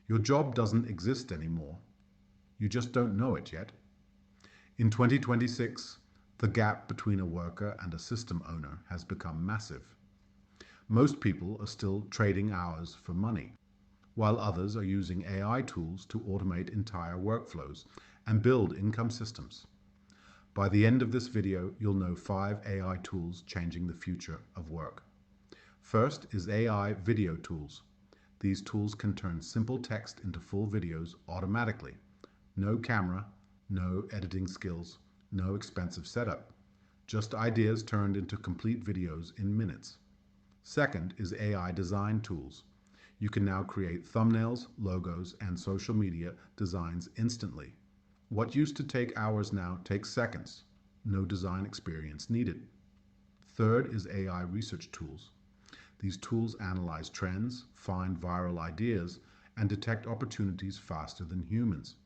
Your job doesn't exist anymore. You just don't know it yet. In 2026, the gap between a worker and a system owner has become massive. Most people are still trading hours for money, while others are using AI tools to automate entire workflows and build income systems. By the end of this video, you'll know 5 AI tools changing the future of work. First is AI video tools. These tools can turn simple text into full videos automatically. No camera, no editing skills, no expensive setup. Just ideas turned into complete videos in minutes. Second is AI design tools. You can now create thumbnails, logos, and social media designs instantly. What used to take hours now takes seconds. No design experience needed. Third is AI research tools. These tools analyze trends, find viral ideas, and detect opportunities faster than humans.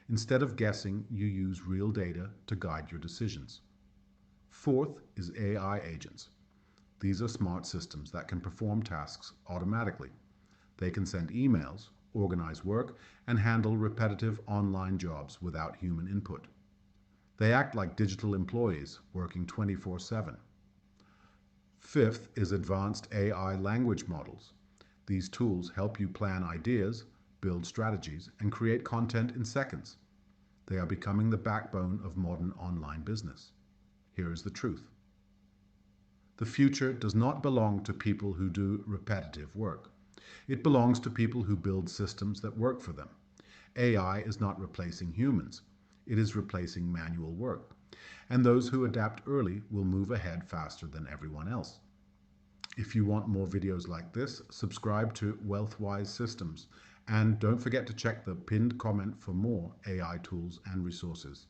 Instead of guessing, you use real data to guide your decisions. Fourth is AI agents. These are smart systems that can perform tasks automatically. They can send emails, organize work, and handle repetitive online jobs without human input. They act like digital employees working 24/7. Fifth is advanced AI language models. These tools help you plan ideas, build strategies, and create content in seconds. They are becoming the backbone of modern online business. Here is the truth. The future does not belong to people who do repetitive work. It belongs to people who build systems that work for them. AI is not replacing humans. It is replacing manual work. And those who adapt early will move ahead faster than everyone else. If you want more videos like this, subscribe to Wealthwise Systems. And don't forget to check the pinned comment for more AI tools and resources.